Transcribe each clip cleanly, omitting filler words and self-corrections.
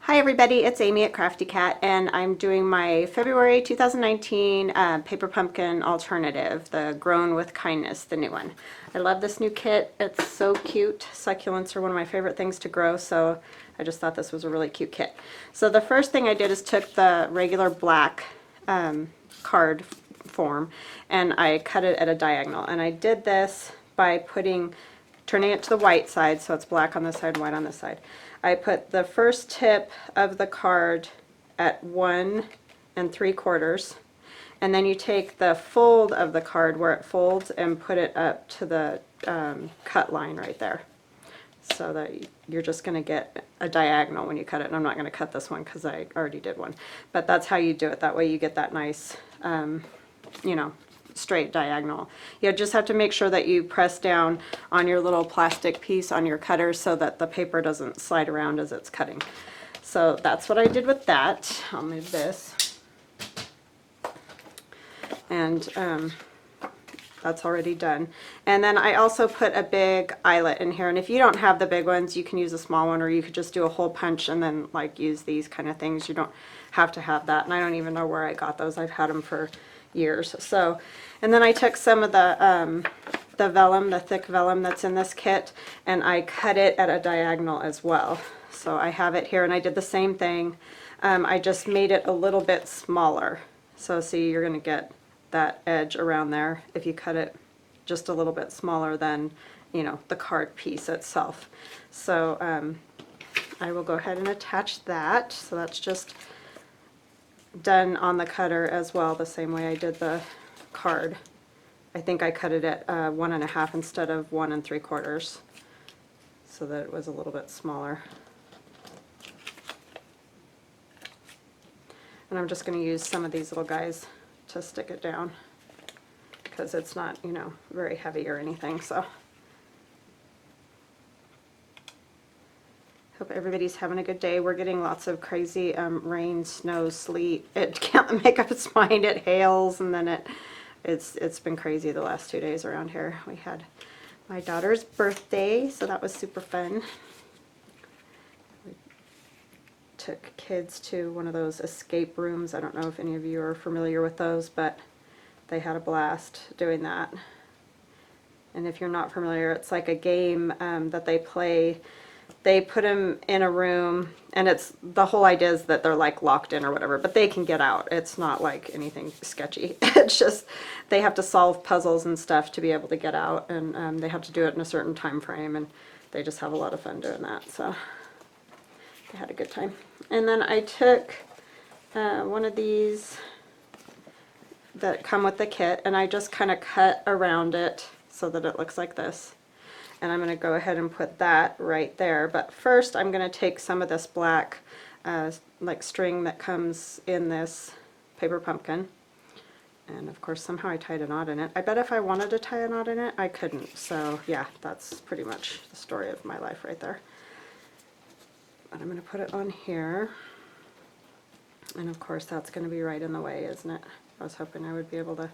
Hi everybody, it's Amy at Crafty Cat, and I'm doing my February 2019 Paper Pumpkin Alternative, the Grown with Kindness, the new one. I love this new kit. It's so cute. Succulents are one of my favorite things to grow, so I just thought this was a really cute kit. So the first thing I did is took the regular black card form and I cut it at a diagonal. And I did this by turning it to the white side, so it's black on this side, white on this side. I put the first tip of the card at 1 3/4, and then you take the fold of the card where it folds and put it up to the cut line right there, so that you're just going to get a diagonal when you cut it. And I'm not going to cut this one because I already did one, but that's how you do it. That way you get that nice, you know, straight diagonal. You just have to make sure that you press down on your little plastic piece on your cutter so that the paper doesn't slide around as it's cutting. So that's what I did with that. I'll move this. And that's already done. And then I also put a big eyelet in here, and if you don't have the big ones, you can use a small one, or you could just do a hole punch and then like use these kind of things. You don't have to have that, and I don't even know where I got those. I've had them for years. So, and then I took some of the vellum, the thick vellum that's in this kit, and I cut it at a diagonal as well. So I have it here, and I did the same thing. I just made it a little bit smaller. So see, you're going to get that edge around there if you cut it just a little bit smaller than, you know, the card piece itself. So I will go ahead and attach that. So that's just done on the cutter as well, the same way I did the card. I think I cut it at 1 1/2 instead of 1 3/4, so that it was a little bit smaller. And I'm just going to use some of these little guys to stick it down because it's not, you know, very heavy or anything. So hope everybody's having a good day. We're getting lots of crazy rain, snow, sleet. It can't make up its mind. It hails, and then it's been crazy the last 2 days around here. We had my daughter's birthday, so that was super fun. We took kids to one of those escape rooms. I don't know if any of you are familiar with those, but they had a blast doing that. And if you're not familiar, it's like a game that they play. They put them in a room, and it's the whole idea is that they're like locked in or whatever, but they can get out. It's not like anything sketchy. It's just they have to solve puzzles and stuff to be able to get out, and they have to do it in a certain time frame, and they just have a lot of fun doing that. So they had a good time. And then I took one of these that come with the kit, and I just kind of cut around it so that it looks like this. And I'm going to go ahead and put that right there. But first I'm going to take some of this black like string that comes in this paper pumpkin. And of course somehow I tied a knot in it. I bet if I wanted to tie a knot in it, I couldn't. So yeah, that's pretty much the story of my life right there. But I'm going to put it on here. And of course that's going to be right in the way, isn't it? I was hoping I would be able to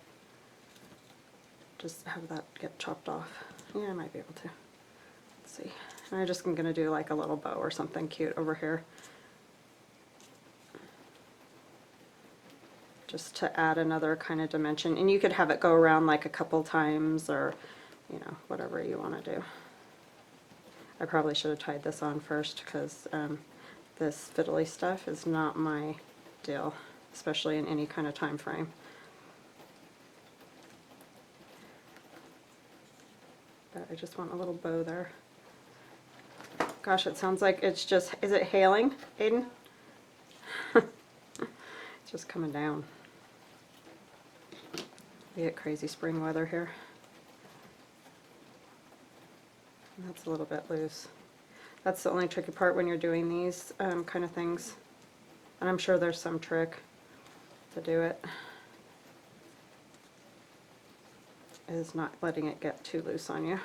just have that get chopped off. Yeah, I might be able to. Let's see. And I'm just going to do like a little bow or something cute over here, just to add another kind of dimension. And you could have it go around like a couple times, or, you know, whatever you want to do. I probably should have tied this on first, because this fiddly stuff is not my deal, especially in any kind of time frame. But I just want a little bow there. Gosh, it sounds like it's just, is it hailing, Aiden? It's just coming down. We get crazy spring weather here. And that's a little bit loose. That's the only tricky part when you're doing these kind of things. And I'm sure there's some trick to do it, is not letting it get too loose on you.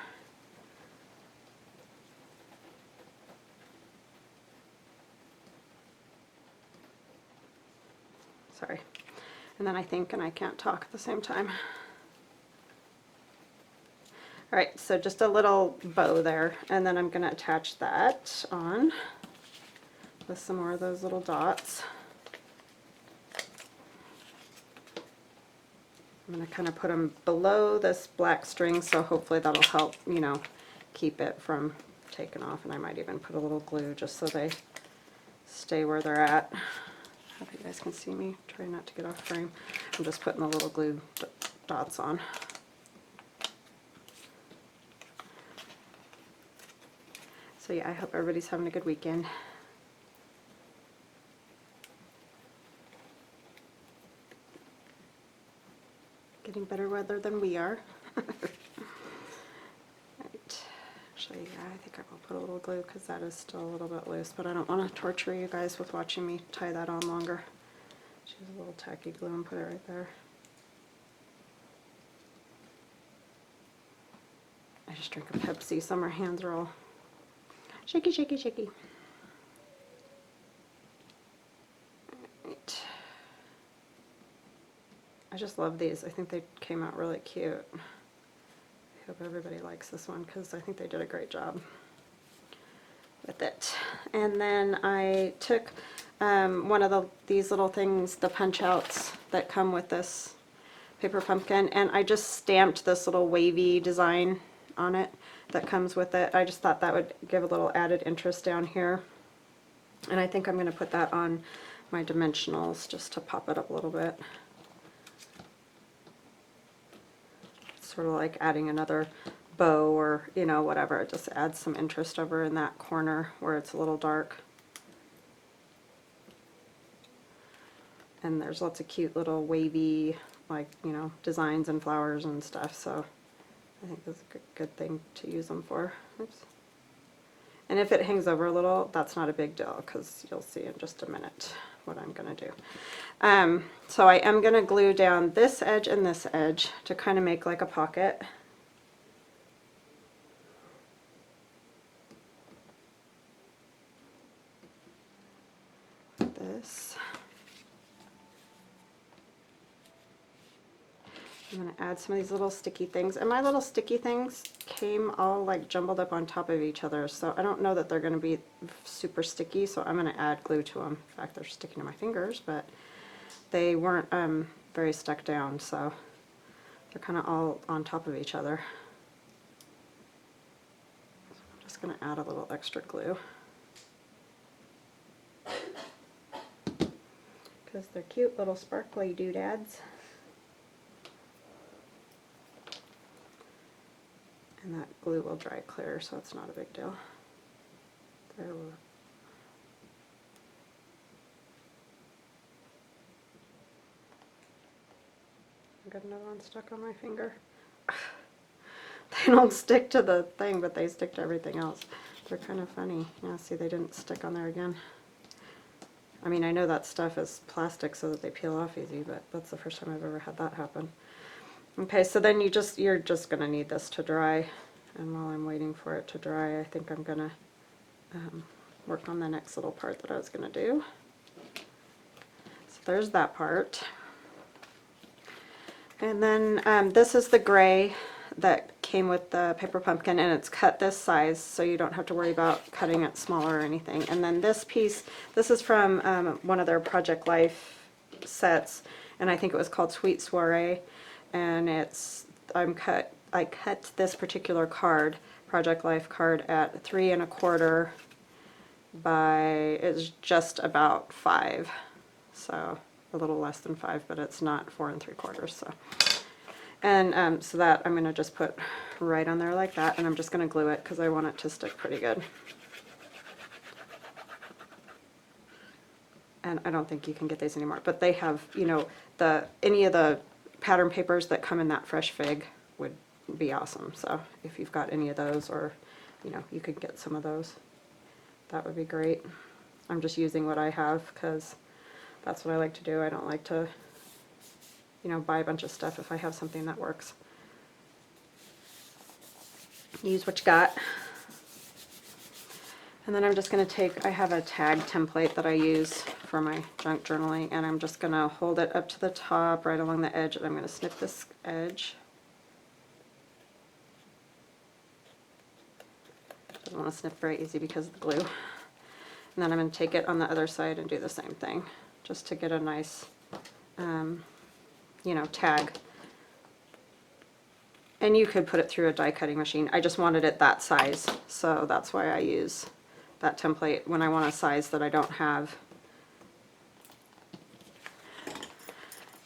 Sorry. And then I think and I can't talk at the same time. Alright, so just a little bow there, and then I'm going to attach that on. with some more of those little dots. I'm going to kind of put them below this black string, so hopefully that'll help, you know, keep it from taking off. And I might even put a little glue just so they stay where they're at. I hope you guys can see me. Try not to get off frame. I'm just putting the little glue dots on. So yeah, I hope everybody's having a good weekend. Getting better weather than we are. Right. Actually, yeah, I think I will put a little glue because that is still a little bit loose, but I don't want to torture you guys with watching me tie that on longer. Just use a little tacky glue and put it right there. I just drank a Pepsi, so my hands are all shaky, shaky, shaky. Right. I just love these. I think they came out really cute. I hope everybody likes this one because I think they did a great job with it. And then I took one of these little things, the punch outs that come with this paper pumpkin, and I just stamped this little wavy design on it that comes with it. I just thought that would give a little added interest down here. And I think I'm going to put that on my dimensionals just to pop it up a little bit. Sort of like adding another bow or, you know, whatever. It just adds some interest over in that corner where it's a little dark. And there's lots of cute little wavy, like, you know, designs and flowers and stuff, so I think that's a good thing to use them for. Oops. And if it hangs over a little, that's not a big deal because you'll see in just a minute what I'm going to do. So I am going to glue down this edge and this edge to kind of make like a pocket. This. I'm going to add some of these little sticky things, and my little sticky things came all like jumbled up on top of each other, so I don't know that they're going to be super sticky, so I'm going to add glue to them. In fact, they're sticking to my fingers, but they weren't very stuck down, so they're kind of all on top of each other. So I'm just going to add a little extra glue because they're cute little sparkly doodads. And that glue will dry clear, so it's not a big deal. There we go. I got another one stuck on my finger. They don't stick to the thing, but they stick to everything else. They're kind of funny. Yeah, see, they didn't stick on there again. I mean, I know that stuff is plastic so that they peel off easy, but that's the first time I've ever had that happen. Okay, so then you're just going to need this to dry, and while I'm waiting for it to dry, I think I'm going to work on the next little part that I was going to do. So there's that part. And then this is the gray that came with the paper pumpkin, and it's cut this size, so you don't have to worry about cutting it smaller or anything. And then this piece, this is from one of their Project Life sets, and I think it was called Sweet Soiree. And it's I cut this particular card, Project Life card, at 3 1/4 by, it's just about 5, so a little less than 5, but it's not 4 3/4. So, and so that I'm going to just put right on there like that, and I'm just going to glue it because I want it to stick pretty good. And I don't think you can get these anymore, but they have, you know, any of the pattern papers that come in that fresh fig would be awesome. So if you've got any of those, or you know, you could get some of those, that would be great. I'm just using what I have because that's what I like to do. I don't like to, you know, buy a bunch of stuff if I have something that works. Use what you got. And then I'm just going to take, I have a tag template that I use for my junk journaling, and I'm just going to hold it up to the top right along the edge, and I'm going to snip this edge. Doesn't want to snip very easy because of the glue. And then I'm going to take it on the other side and do the same thing, just to get a nice, you know, tag. And you could put it through a die cutting machine. I just wanted it that size, so that's why I use that template when I want a size that I don't have.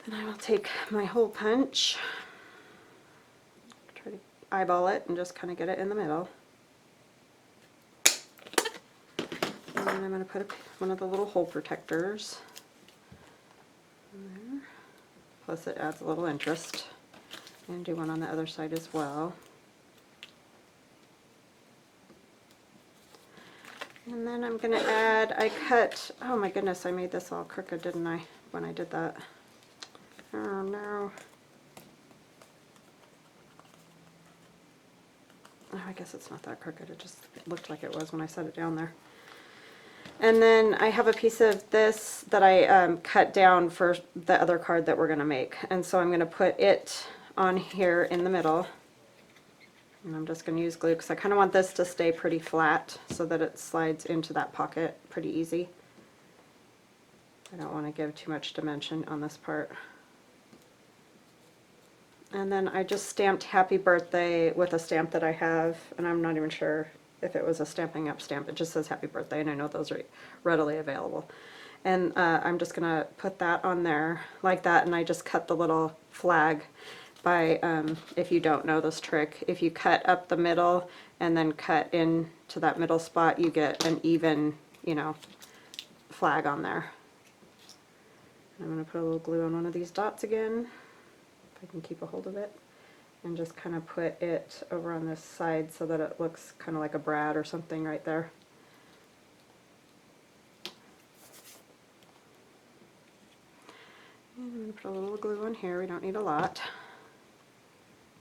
And I will take my hole punch, try to eyeball it and just kind of get it in the middle. And then I'm going to put one of the little hole protectors in there. Plus it adds a little interest. And do one on the other side as well. And then I'm going to add, I cut, oh my goodness, I made this all crooked, didn't I, when I did that? Oh no. Oh, I guess it's not that crooked, it just looked like it was when I set it down there. And then I have a piece of this that I cut down for the other card that we're going to make. And so I'm going to put it on here in the middle. And I'm just going to use glue because I kind of want this to stay pretty flat so that it slides into that pocket pretty easy. I don't want to give too much dimension on this part. And then I just stamped Happy Birthday with a stamp that I have, and I'm not even sure if it was a Stampin' Up stamp. It just says Happy Birthday, and I know those are readily available. And I'm just going to put that on there like that, and I just cut the little flag by, if you don't know this trick, if you cut up the middle and then cut into that middle spot, you get an even, you know, flag on there. I'm going to put a little glue on one of these dots again, if I can keep a hold of it, and just kind of put it over on this side so that it looks kind of like a brad or something right there. And I'm going to put a little glue on here, we don't need a lot.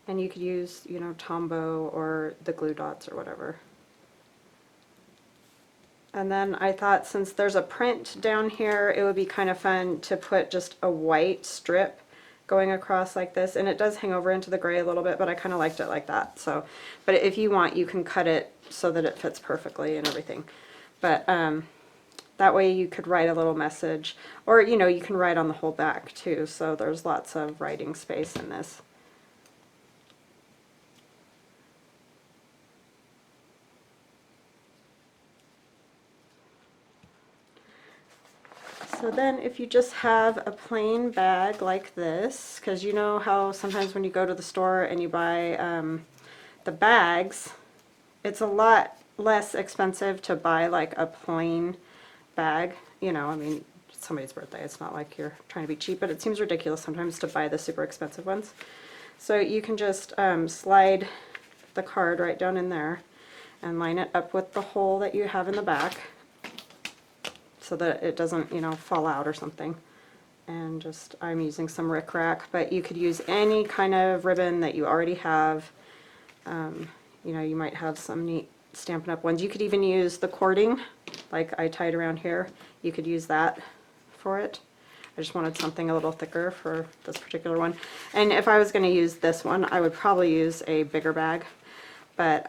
And you could use, you know, Tombow or the glue dots or whatever. And then I thought since there's a print down here, it would be kind of fun to put just a white strip going across like this. And it does hang over into the gray a little bit, but I kind of liked it like that. So, but if you want, you can cut it so that it fits perfectly and everything. But that way you could write a little message, or, you know, you can write on the whole back too. So there's lots of writing space in this. So then if you just have a plain bag like this, because you know how sometimes when you go to the store and you buy the bags, it's a lot less expensive to buy like a plain bag. You know, I mean, it's somebody's birthday, it's not like you're trying to be cheap, but it seems ridiculous sometimes to buy the super expensive ones. So you can just slide the card right down in there and line it up with the hole that you have in the back, so that it doesn't, you know, fall out or something. And just, I'm using some rickrack, but you could use any kind of ribbon that you already have. You know, you might have some neat Stampin' Up ones. You could even use the cording, like I tied around here. You could use that for it. I just wanted something a little thicker for this particular one. And if I was going to use this one, I would probably use a bigger bag. But,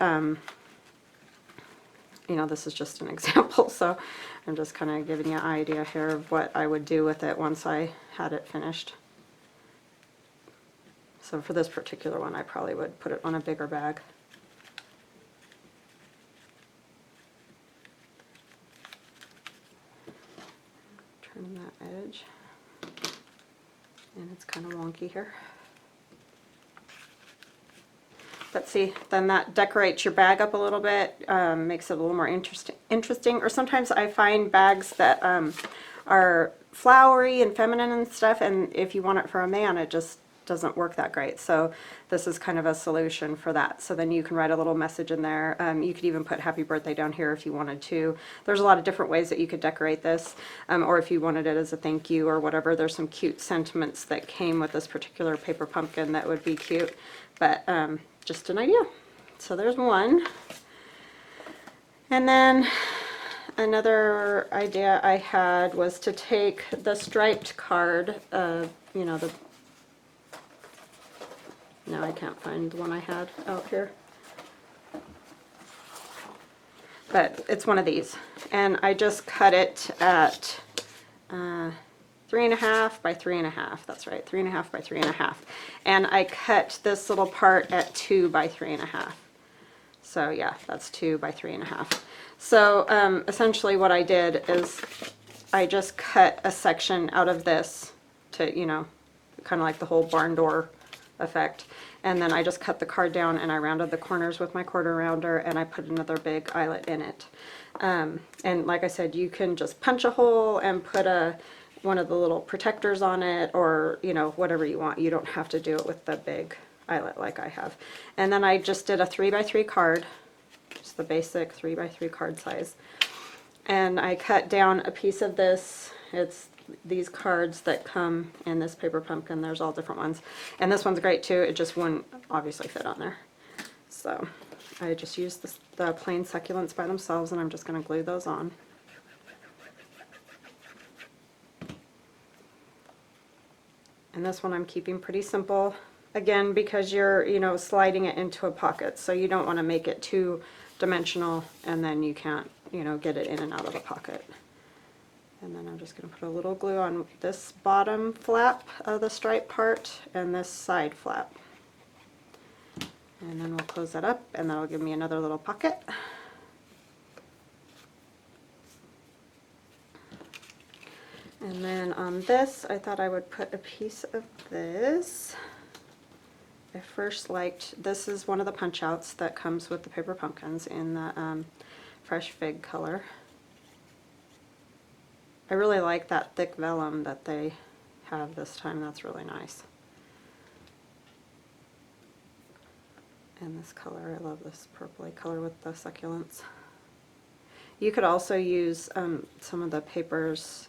you know, this is just an example, so I'm just kind of giving you an idea here of what I would do with it once I had it finished. So for this particular one, I probably would put it on a bigger bag. Turn that edge, and it's kind of wonky here. But see, then that decorates your bag up a little bit, makes it a little more interesting. Or sometimes I find bags that are flowery and feminine and stuff, and if you want it for a man, it just doesn't work that great. So this is kind of a solution for that. So then you can write a little message in there. You could even put Happy Birthday down here if you wanted to. There's a lot of different ways that you could decorate this, or if you wanted it as a thank you or whatever. There's some cute sentiments that came with this particular paper pumpkin that would be cute. But just an idea. So there's one. And then another idea I had was to take the striped card, you know, now I can't find the one I had out here. but it's one of these. And I just cut it at 3.5 by 3.5. That's right, 3.5 by 3.5. And I cut this little part at 2 by 3.5. So yeah, that's 2 by 3.5. So essentially what I did is I just cut a section out of this to, you know, kind of like the whole barn door effect. And then I just cut the card down and I rounded the corners with my quarter rounder and I put another big eyelet in it. And like I said, you can just punch a hole and put one of the little protectors on it, or, you know, whatever you want. You don't have to do it with the big eyelet like I have. And then I just did a 3x3 card, just the basic 3x3 card size. And I cut down a piece of this. It's these cards that come in this paper pumpkin. There's all different ones. And this one's great too. It just wouldn't obviously fit on there. So I just used the plain succulents by themselves, and I'm just going to glue those on. And this one I'm keeping pretty simple. Again, because you're, you know, sliding it into a pocket. So you don't want to make it too dimensional and then you can't, you know, get it in and out of the pocket. And then I'm just going to put a little glue on this bottom flap of the stripe part and this side flap. And then we'll close that up and that'll give me another little pocket. And then on this, I thought I would put a piece of this. I first liked, this is one of the punch outs that comes with the paper pumpkins in the fresh fig color. I really like that thick vellum that they have this time. That's really nice. And this color, I love this purpley color with the succulents. You could also use some of the papers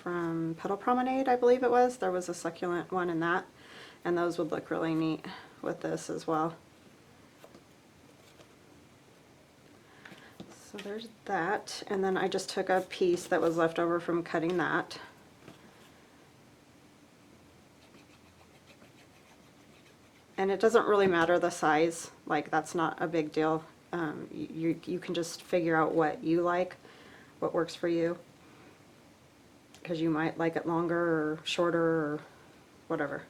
from Petal Promenade, I believe it was. There was a succulent one in that, and those would look really neat with this as well. So there's that, and then I just took a piece that was left over from cutting that. And it doesn't really matter the size, like that's not a big deal. You can just figure out what you like, what works for you, because you might like it longer or shorter or whatever.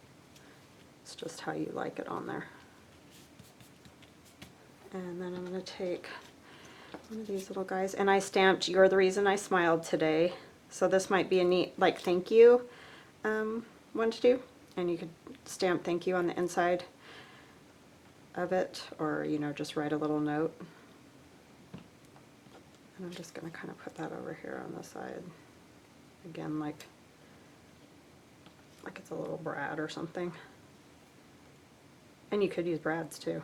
It's just how you like it on there. And then I'm going to take one of these little guys, and I stamped "You're the Reason I Smiled Today." So this might be a neat, like, thank you one to do, and you could stamp "thank you" on the inside of it, or, you know, just write a little note. And I'm just going to kind of put that over here on the side. Again, like it's a little brad or something. And you could use brads too,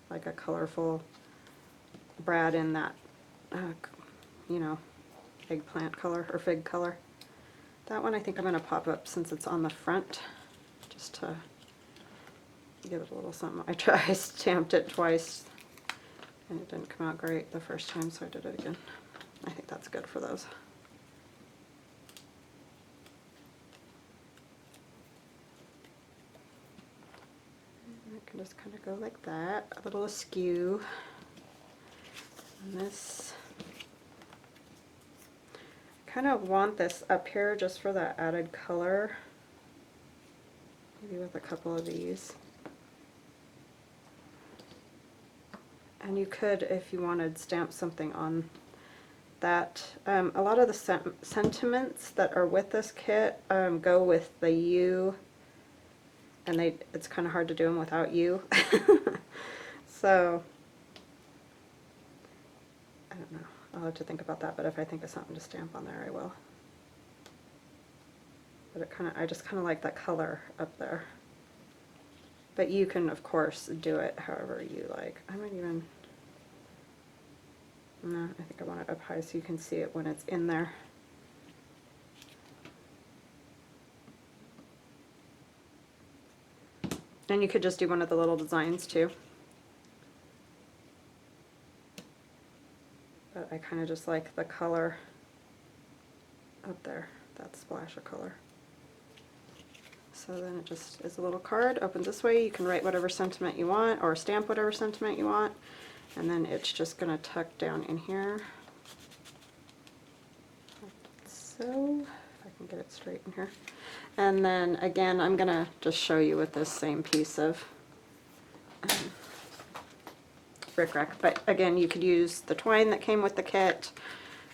like a colorful brad in that, you know, eggplant color or fig color. That one I think I'm going to pop up since it's on the front, just to give it a little something. I stamped it twice and it didn't come out great the first time, so I did it again. I think that's good for those. And I can just kind of go like that, a little askew. And this, I kind of want this up here just for that added color, maybe with a couple of these. And you could, if you wanted, stamp something on that. A lot of the sentiments that are with this kit go with the U, and it's kind of hard to do them without U. So I don't know. I'll have to think about that, but if I think of something to stamp on there, I will. But I just kind of like that color up there. But you can, of course, do it however you like. I might even, no, I think I want it up high so you can see it when it's in there. And you could just do one of the little designs too. But I kind of just like the color up there, that splash of color. So then it just is a little card, opens this way. You can write whatever sentiment you want or stamp whatever sentiment you want. And then it's just going to tuck down in here. So, if I can get it straight in here. And then again, I'm going to just show you with this same piece of rickrack. But again, you could use the twine that came with the kit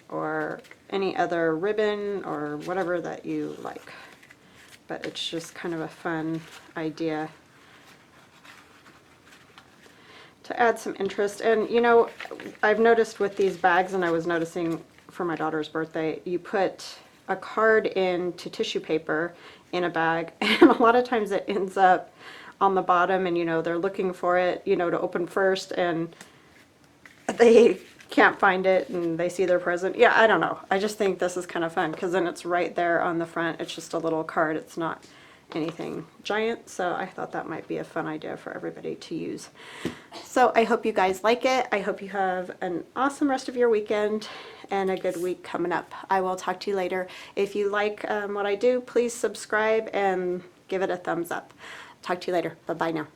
or any other ribbon or whatever that you like. But it's just kind of a fun idea to add some interest. And you know, I've noticed with these bags, and I was noticing for my daughter's birthday, you put a card into tissue paper in a bag, and a lot of times it ends up on the bottom, and you know, they're looking for it, you know, to open first, and they can't find it, and they see their present. Yeah, I don't know. I just think this is kind of fun, because then it's right there on the front. It's just a little card. It's not anything giant, so I thought that might be a fun idea for everybody to use. So I hope you guys like it. I hope you have an awesome rest of your weekend and a good week coming up. I will talk to you later. If you like what I do, please subscribe and give it a thumbs up. Talk to you later. Bye-bye now.